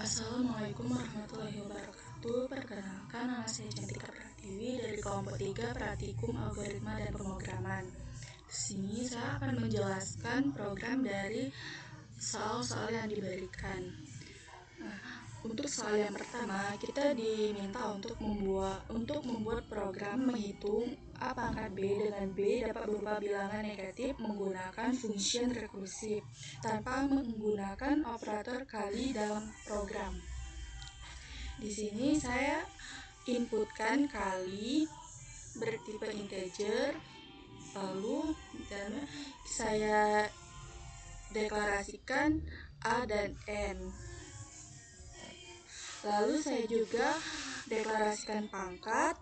Assalamualaikum warahmatullahi wabarakatuh. Perkenalkan, nama saya Cantika Pratiwi dari kelompok 3 Praktikum Algoritma dan Pemrograman. Di sini saya akan menjelaskan program dari soal-soal yang diberikan. Untuk soal yang pertama, kita diminta untuk membuat program menghitung A pangkat B dengan B dapat berupa bilangan negatif menggunakan function rekursif tanpa menggunakan operator kali dalam program. Di sini saya inputkan kali bertipe integer, lalu saya deklarasikan A dan N. Lalu saya juga deklarasikan pangkat.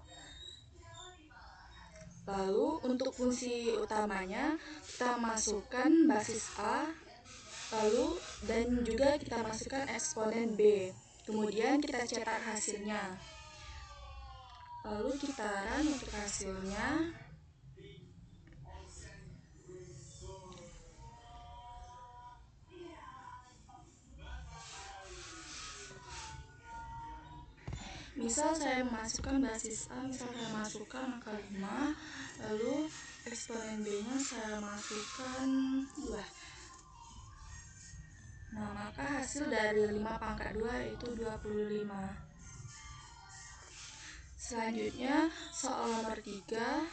Lalu untuk fungsi utamanya kita masukkan basis A, lalu dan juga kita masukkan eksponen B. Kemudian kita cetak hasilnya. Lalu kita run untuk hasilnya. Misal saya memasukkan basis A, misal saya masukkan angka 5, lalu eksponen B-nya saya masukkan 2. Nah, maka hasil dari 5 pangkat 2 yaitu 25. Selanjutnya, soal nomor 3,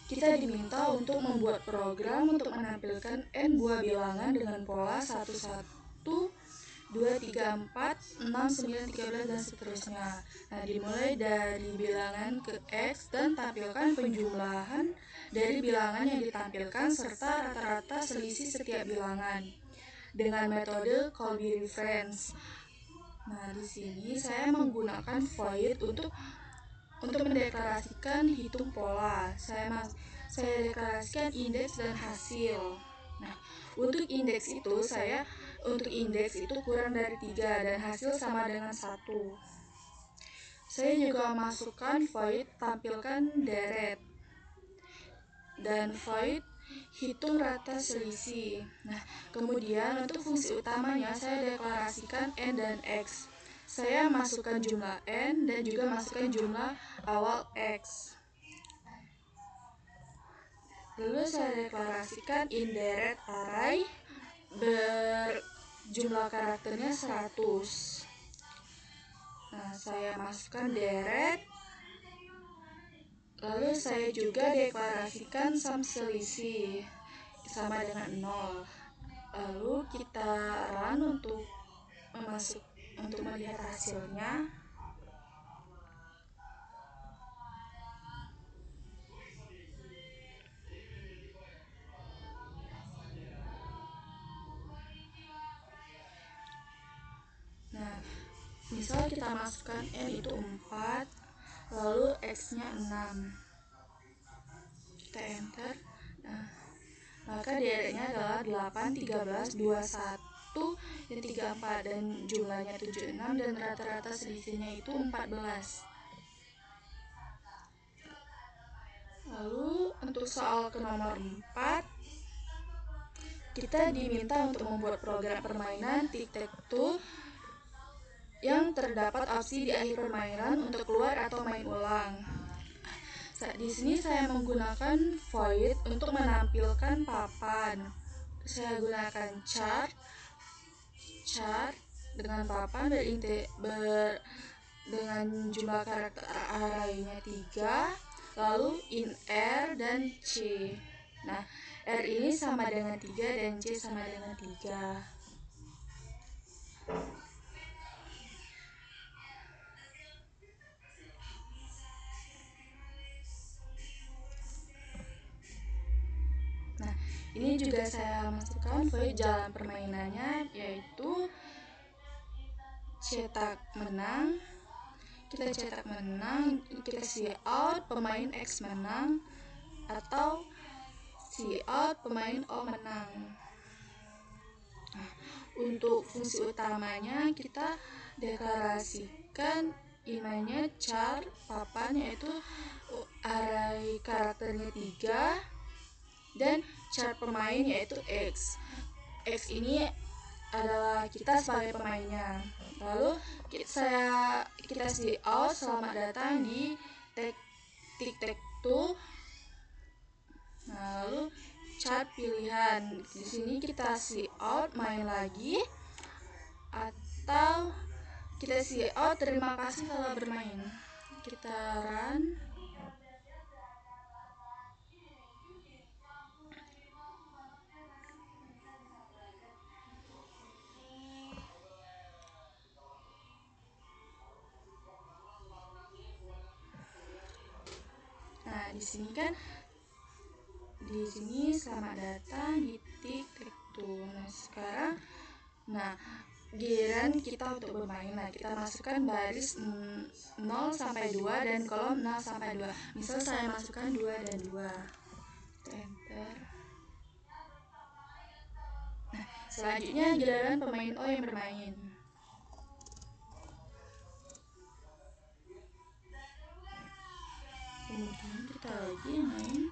kita diminta untuk membuat program untuk menampilkan N buah bilangan dengan pola 1, 2, 3, 4, 6, 9, 13, dan seterusnya. Nah, dimulai dari bilangan ke X dan tampilkan penjumlahan dari bilangan yang ditampilkan serta rata-rata selisih setiap bilangan dengan metode Colby Reference. Nah, di sini saya menggunakan void untuk mendeklarasikan hitung pola. Saya deklarasikan indeks dan hasil. Nah, untuk indeks itu kurang dari 3 dan hasil sama dengan 1. Saya juga masukkan void tampilkan deret dan void hitung rata selisih. Nah, kemudian untuk fungsi utamanya saya deklarasikan N dan X. Saya masukkan jumlah N dan juga masukkan jumlah awal X. Lalu saya deklarasikan indirect array berjumlah karakternya 100. Nah, saya masukkan deret. Lalu saya juga deklarasikan sum selisih sama dengan 0. Lalu kita run untuk melihat hasilnya. Nah, misal kita masukkan N itu 4, lalu X-nya 6. Kita enter. Nah, maka deretnya adalah 8, 13, 21, dan 34, dan jumlahnya 76, dan rata-rata selisihnya itu 14. Lalu untuk soal ke nomor 4, kita diminta untuk membuat program permainan tic-tac-toe yang terdapat opsi di akhir permainan untuk keluar atau main ulang. Di sini saya menggunakan void untuk menampilkan papan. Saya gunakan chart dengan papan dengan jumlah karakter arraynya 3, lalu in R dan C. Nah, R ini sama dengan 3 dan C sama dengan 3. Nah, ini juga saya masukkan void jalan permainannya, yaitu cetak menang. Kita cetak menang, kita see out pemain X menang, atau see out pemain O menang. Nah, untuk fungsi utamanya kita deklarasikan emailnya char papan, yaitu array karakternya 3, dan char pemain yaitu X. X ini adalah kita sebagai pemainnya. Lalu kita see out, selamat datang di tic tac toe. Nah, lalu chart pilihan. Di sini kita see out, main lagi, atau kita see out, terima kasih telah bermain. Kita run. Nah, di sini kan, di sini selamat datang di tic tac toe. Nah, sekarang, giliran kita untuk bermain. Nah, kita masukkan baris 0 sampai 2 dan kolom 0 sampai 2. Misal saya masukkan 2 dan 2. Enter. Nah, selanjutnya giliran pemain O yang bermain. Kemudian kita lagi main.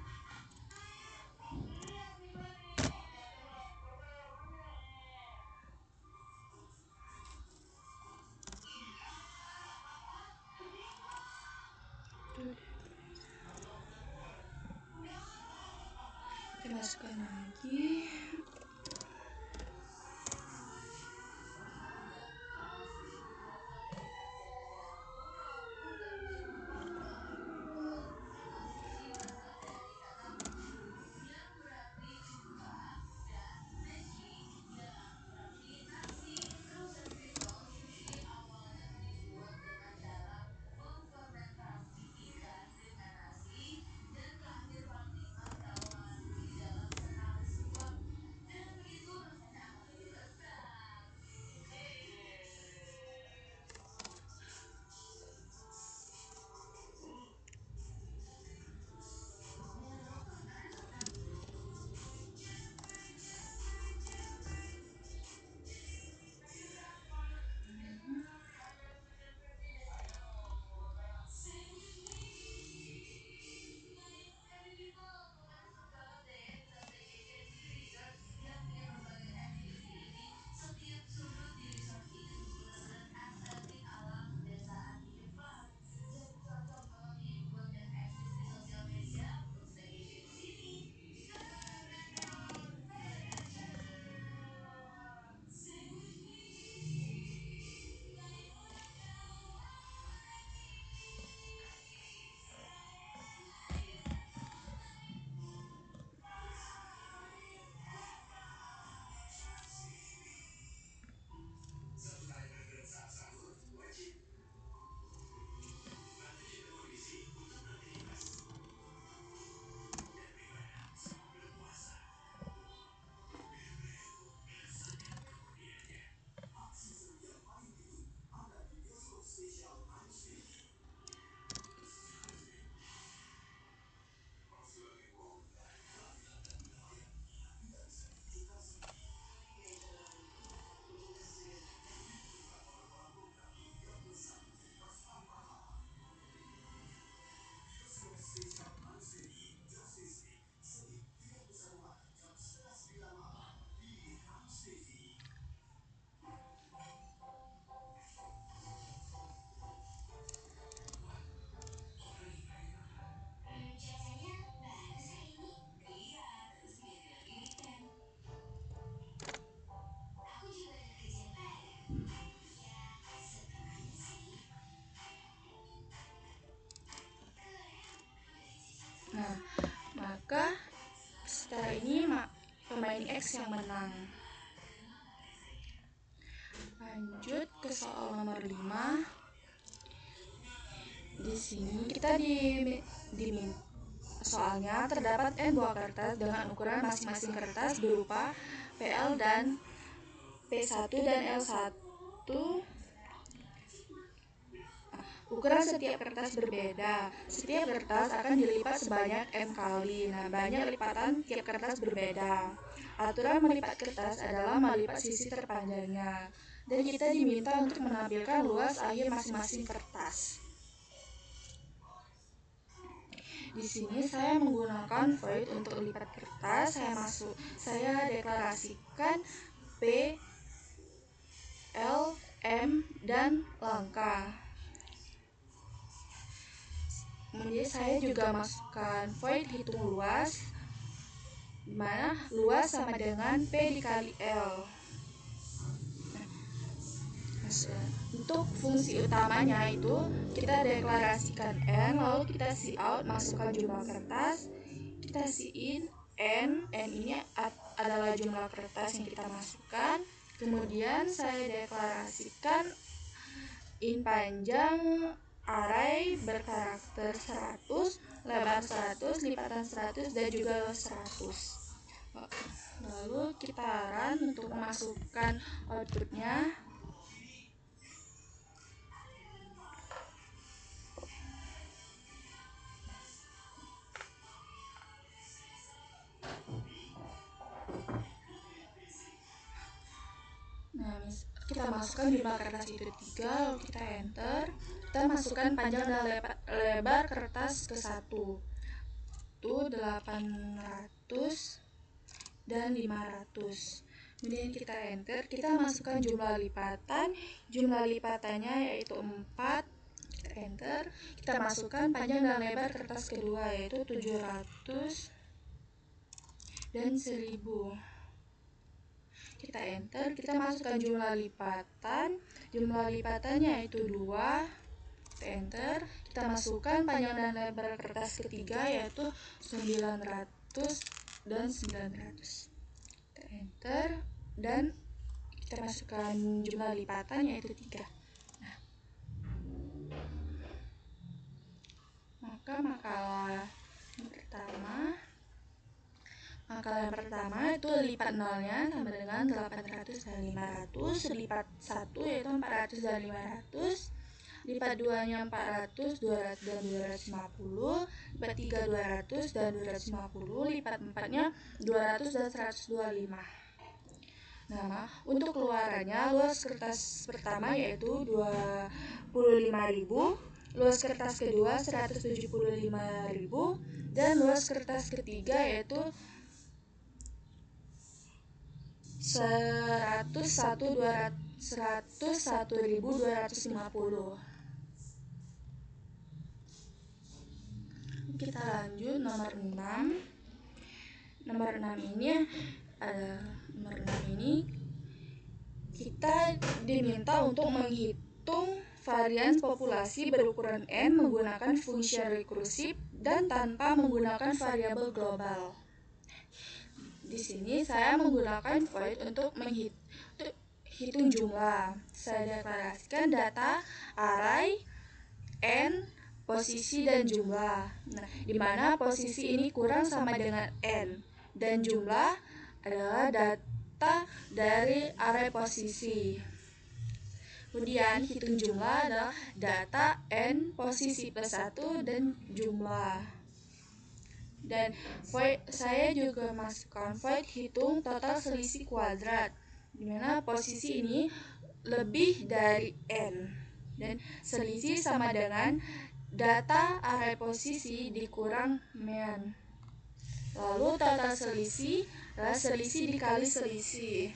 Kita masukkan lagi. Nah, maka setelah ini pemain X yang menang. Lanjut ke soal nomor 5. Di sini kita soalnya terdapat N buah kertas dengan ukuran masing-masing kertas berupa PL dan P1 dan L1. Ukuran setiap kertas berbeda. Setiap kertas akan dilipat sebanyak M kali. Nah, banyak lipatan tiap kertas berbeda. Aturan melipat kertas adalah melipat sisi terpanjangnya. Dan kita diminta untuk menampilkan luas akhir masing-masing kertas. Di sini saya menggunakan void untuk lipat kertas. Saya deklarasikan P M, dan langkah. Kemudian saya juga masukkan void hitung luas, dimana luas sama dengan P dikali L. Untuk fungsi utamanya itu kita deklarasikan N, lalu kita cout, masukkan jumlah kertas, kita in N ini adalah jumlah kertas yang kita masukkan. Kemudian saya deklarasikan in panjang array berkarakter 100, lebar 100, lipatan 100, dan juga 100. Lalu kita run untuk memasukkan outputnya. Nah, kita masukkan jumlah kertas itu 3, lalu kita enter. Kita masukkan panjang dan lebar kertas ke 1. Itu 800 dan 500. Kemudian kita enter, kita masukkan jumlah lipatan. Jumlah lipatannya yaitu 4. Kita enter. Kita masukkan panjang dan lebar kertas kedua yaitu 700 dan 1000. Kita enter, kita masukkan jumlah lipatan. Jumlah lipatannya yaitu 2. Kita enter, kita masukkan panjang dan lebar kertas ketiga yaitu 900 dan 900. Kita enter dan kita masukkan jumlah lipatan yaitu 3. Nah, maka makalah yang pertama itu lipat nolnya sama dengan 800 dan 500, lipat 1 yaitu 400 dan 500, lipat 2 nya 400, 200 dan 250, lipat 3 200 dan 250, lipat 4 nya 200 dan 125. Nah, untuk keluarannya luas kertas pertama yaitu 25.000, luas kertas kedua 175.000, dan luas kertas ketiga yaitu 101.250. Kita lanjut nomor 6. Nomor 6 ini kita diminta untuk menghitung varian populasi berukuran N menggunakan fungsi rekursif dan tanpa menggunakan variabel global. Di sini saya menggunakan void untuk menghitung jumlah. Saya deklarasikan data array N, posisi dan jumlah. Nah, di mana posisi ini kurang sama dengan N dan jumlah adalah data dari array posisi. Kemudian hitung jumlah adalah data N posisi plus 1 dan jumlah. Dan saya juga masukkan void hitung total selisih kuadrat, dimana posisi ini lebih dari N dan selisih sama dengan data array posisi dikurang mean. Lalu total selisih adalah selisih dikali selisih.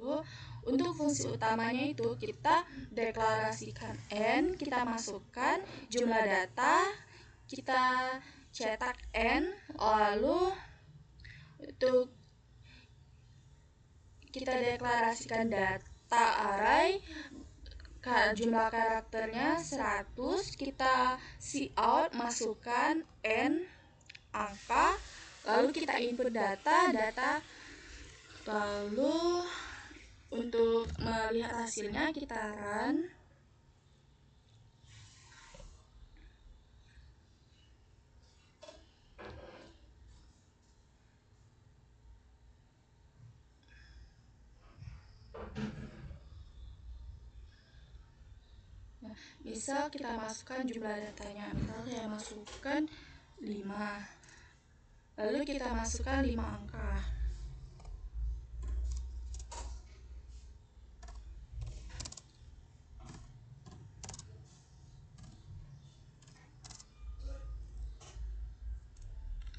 Lalu untuk fungsi utamanya itu kita deklarasikan N, kita masukkan jumlah data, kita cetak N, lalu untuk kita deklarasikan data array, jumlah karakternya 100, kita cout, masukkan N angka, lalu kita input data, lalu untuk melihat hasilnya kita run. Nah, misal kita masukkan jumlah datanya, misal saya masukkan 5, lalu kita masukkan 5 angka.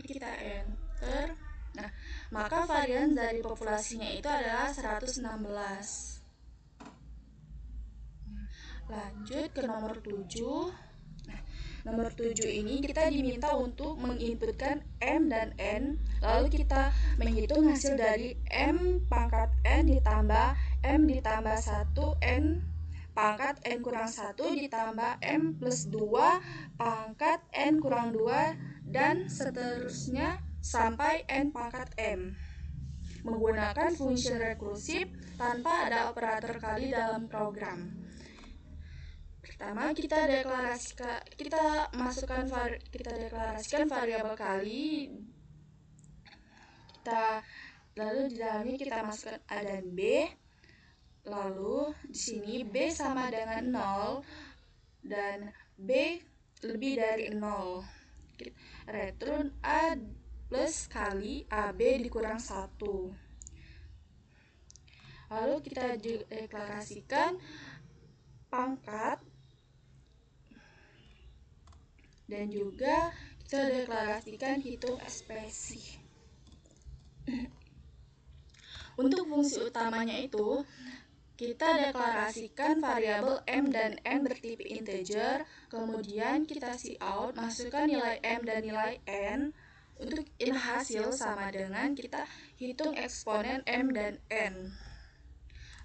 Kita enter. Nah, maka varian dari populasinya itu adalah 116. Lanjut ke nomor 7. Nah, nomor 7 ini kita diminta untuk menginputkan M dan N, lalu kita menghitung hasil dari M pangkat N ditambah M ditambah 1 N pangkat N kurang 1 ditambah M plus 2 pangkat N kurang 2 dan seterusnya sampai N pangkat M menggunakan fungsi rekursif tanpa ada operator kali dalam program. Pertama kita deklarasikan variabel kali. Lalu di dalamnya kita masukkan A dan B. Lalu di sini B sama dengan 0 dan B lebih dari 0. Return A plus kali AB dikurang 1. Lalu kita deklarasikan pangkat dan juga kita deklarasikan hitung ekspresi. Untuk fungsi utamanya itu kita deklarasikan variabel M dan N bertipe integer, kemudian kita cout, masukkan nilai M dan nilai N. Untuk hasil sama dengan kita hitung eksponen M dan N.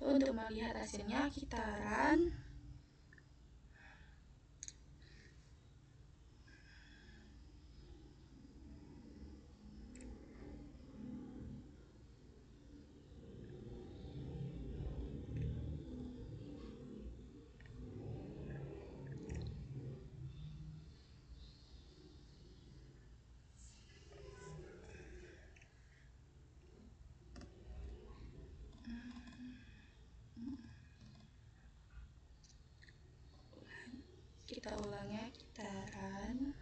Untuk melihat hasilnya kita run. Kita ulang ya, kita run.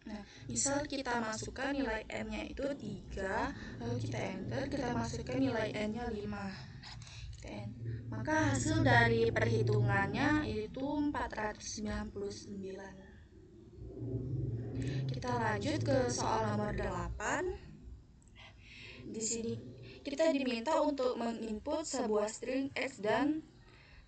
Nah, misal kita masukkan nilai M-nya itu 3, lalu kita enter, kita masukkan nilai N-nya 5. Maka hasil dari perhitungannya itu 499. Kita lanjut ke soal nomor 8. Di sini kita diminta untuk menginput sebuah string X dan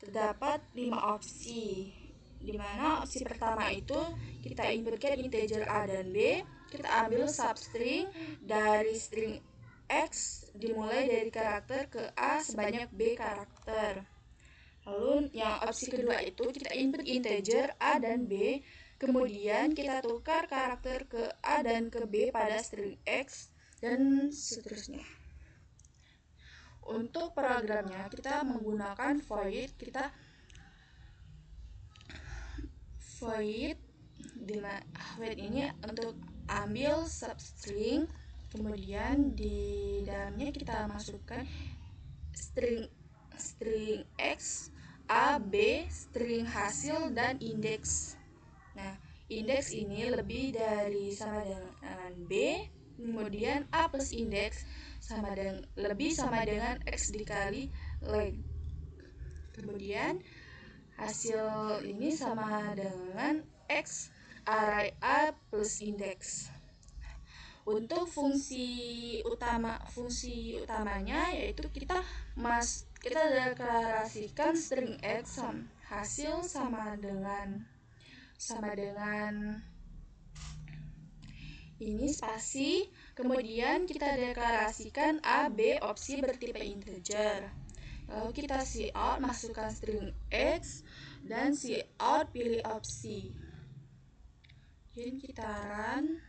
terdapat 5 opsi. Di mana opsi pertama itu kita inputkan integer A dan B, kita ambil substring dari string X dimulai dari karakter ke A sebanyak B karakter. Lalu yang opsi kedua itu kita input integer A dan B, kemudian kita tukar karakter ke A dan ke B pada string X dan seterusnya. Untuk programnya kita menggunakan void ini untuk ambil substring, kemudian di dalamnya kita masukkan string X, A, B, string hasil dan indeks. Nah, indeks ini lebih dari sama dengan B, kemudian A plus indeks lebih sama dengan X dikali leg. Kemudian hasil ini sama dengan X array A plus indeks. Untuk fungsi utamanya yaitu kita deklarasikan string X hasil sama dengan ini spasi, kemudian kita deklarasikan A, B opsi bertipe integer. Lalu kita cout, masukkan string X dan cout pilih opsi. Kemudian kita run.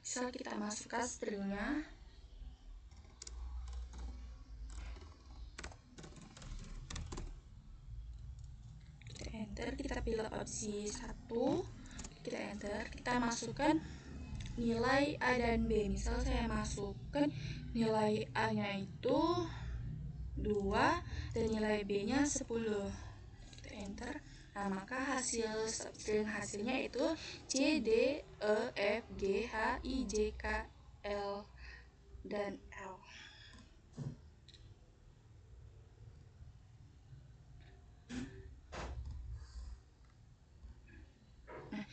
Misal kita masukkan stringnya, kita enter, kita kita pilih opsi 1, kita enter, kita masukkan nilai A dan B. Misal saya masukkan nilai A nya itu 2 dan nilai B nya 10, kita enter. Nah, maka string hasilnya itu C, D, E, F, G, H, I, J, K, L, dan L. Nah,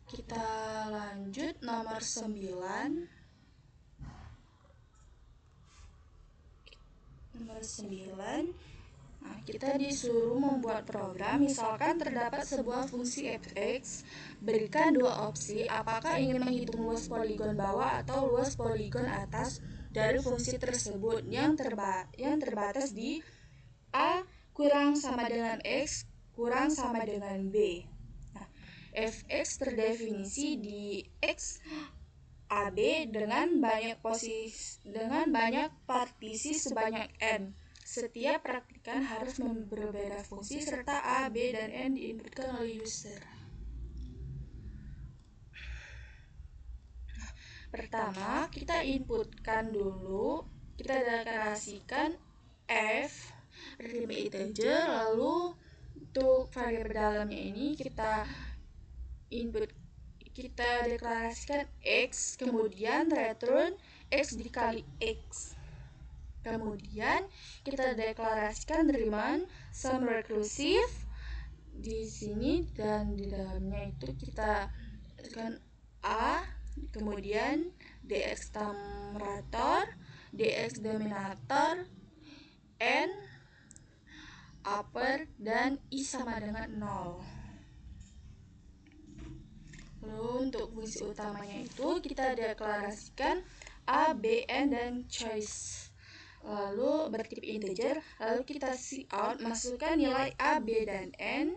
kita lanjut nomor 9. Nah, kita disuruh membuat program. Misalkan terdapat sebuah fungsi f(x), berikan dua opsi, apakah ingin menghitung luas poligon bawah atau luas poligon atas dari fungsi tersebut yang terbatas di A kurang sama dengan X kurang sama dengan B. Nah, f(x) terdefinisi di X AB dengan banyak partisi sebanyak n. Setiap praktikan harus berbeda fungsi serta A, B, dan N diinputkan oleh user. Pertama, kita inputkan dulu, kita deklarasikan F return integer, lalu untuk variabel dalamnya ini kita deklarasikan X, kemudian return X dikali X. Kemudian kita deklarasikan demand sum recursive di sini, dan di dalamnya itu kita tekan A, kemudian dx numerator, dx denominator, n upper, dan i sama dengan 0. Lalu untuk fungsi utamanya itu kita deklarasikan A, B, N, dan choice. Lalu bertip integer, lalu kita cout, masukkan nilai A, B, dan N.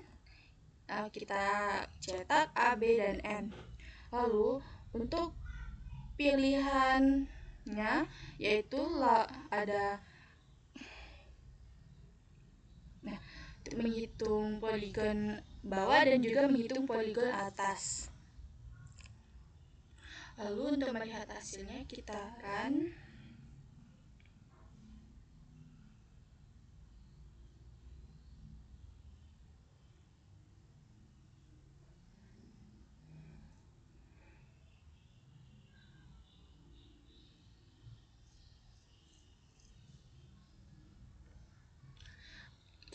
Nah, kita cetak A, B, dan N. Lalu untuk pilihannya yaitu ada untuk menghitung poligon bawah dan juga menghitung poligon atas. Lalu untuk melihat hasilnya kita run.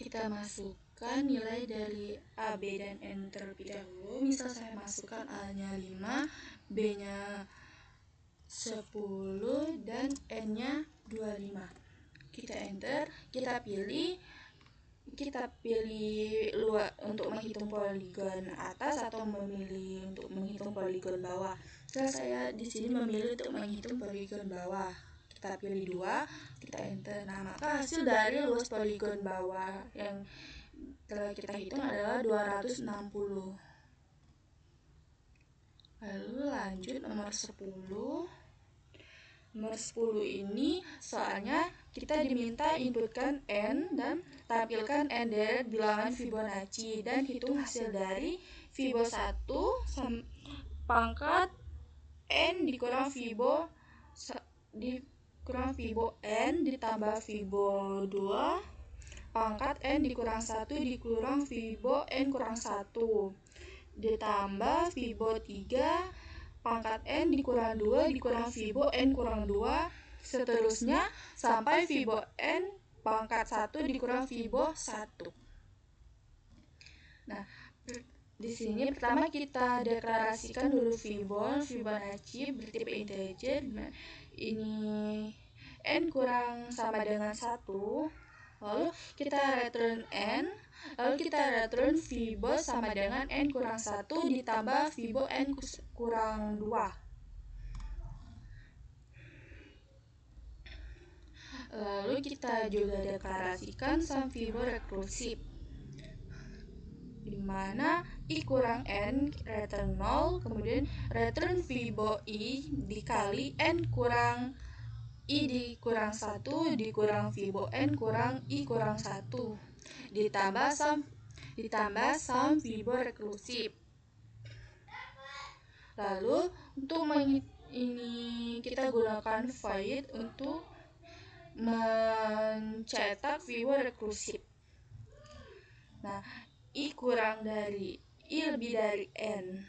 Kita masukkan nilai dari A, B, dan N terlebih dahulu. Misal saya masukkan A-nya 5, B-nya 10, dan N-nya 25. Kita enter, kita pilih untuk menghitung poligon atas atau memilih untuk menghitung poligon bawah. Saya di sini memilih untuk menghitung poligon bawah. Kita pilih 2, kita enter. Nah, maka hasil dari luas poligon bawah yang telah kita hitung adalah 260. Lalu lanjut nomor 10. Nomor 10 ini soalnya kita diminta inputkan N dan tampilkan N deret bilangan Fibonacci dan hitung hasil dari Fibo 1 pangkat N dikurang Fibo N ditambah Fibo 2 pangkat N dikurang 1 dikurang Fibo N kurang 1 ditambah Fibo 3 pangkat N dikurang 2 dikurang Fibo N kurang 2, seterusnya sampai Fibo N pangkat 1 dikurang Fibo 1. Nah, di sini pertama kita deklarasikan dulu Fibonacci bertipe integer. Ini N kurang sama dengan 1. Lalu kita return N. Lalu kita return Fibo sama dengan N kurang 1 ditambah Fibo N kurang 2. Lalu kita juga deklarasikan sum Fibo rekursif, dimana I kurang N return 0, kemudian return Fibo I dikali N kurang I dikurang 1 dikurang Fibo N kurang I kurang 1 ditambah sum ditambah sum Fibo rekursif. Lalu untuk ini kita gunakan void untuk mencetak Fibo rekursif. Nah, I lebih dari N.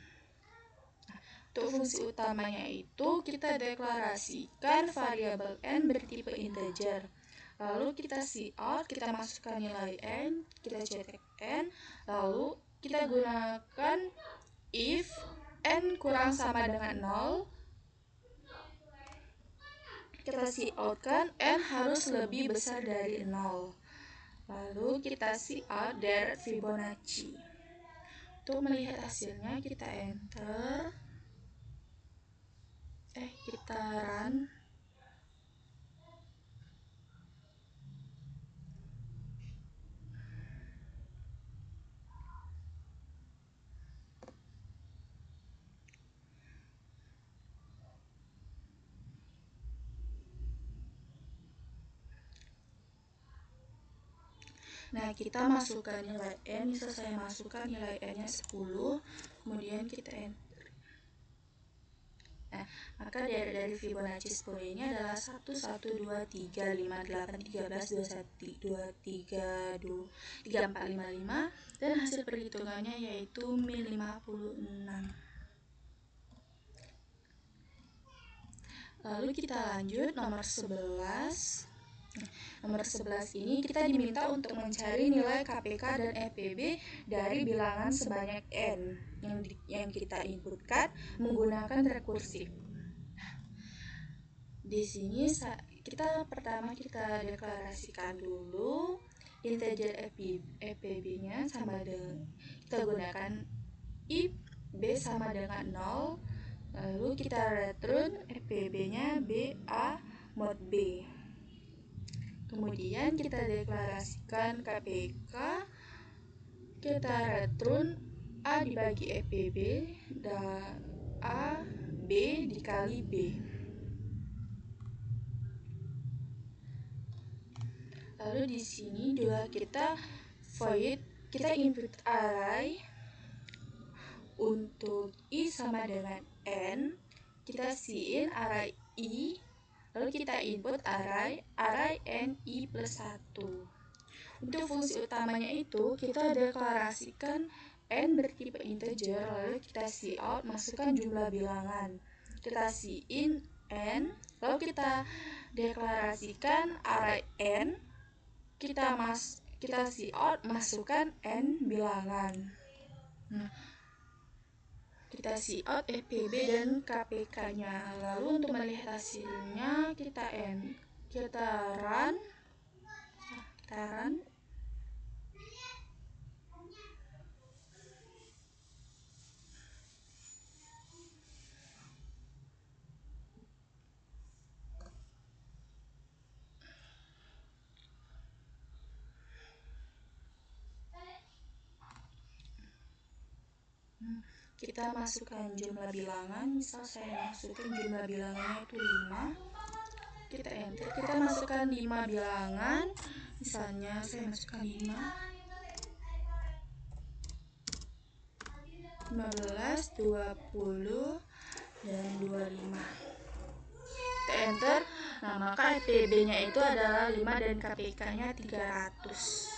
Untuk fungsi utamanya itu kita deklarasikan variabel N bertipe integer. Lalu kita cout, kita masukkan nilai N, kita cetak N, lalu kita gunakan if N kurang sama dengan 0, kita cout kan N harus lebih besar dari 0. Lalu kita cout dari Fibonacci. Untuk melihat hasilnya kita enter, kita run. Nah, kita masukkan nilai N, misal saya masukkan nilai N-nya 10, kemudian kita enter. Nah, maka dari Fibonacci 10 ini adalah 1, 1, 2, 3, 5, 8, 13, 21, 2, 3, 4, 5, 5, dan hasil perhitungannya yaitu min 56. Lalu kita lanjut nomor 11. Nomor 11 ini kita diminta untuk mencari nilai KPK dan FPB dari bilangan sebanyak N yang kita inputkan menggunakan rekursif. Di sini pertama kita deklarasikan dulu integer FPB-nya sama dengan, kita gunakan if B sama dengan 0, lalu kita return FPB-nya BA mod B. Kemudian kita deklarasikan KPK, kita return A dibagi FPB dan A B dikali B. Lalu di sini juga kita void, kita input array untuk I sama dengan N, kita in array I, lalu kita input array N I plus 1. Untuk fungsi utamanya itu kita deklarasikan N bertipe integer, lalu kita cout masukkan jumlah bilangan, kita in N, lalu kita deklarasikan array N, kita cout masukkan N bilangan. Kita cout FPB dan KPK-nya. Lalu untuk melihat hasilnya kita run. Kita masukkan jumlah bilangan, misal saya masukin jumlah bilangannya itu 5, kita enter, kita masukkan 5 bilangan, misalnya saya masukkan 5, 15, 20, dan 25, kita enter. Nah, maka FPB nya itu adalah 5 dan KPK nya 300.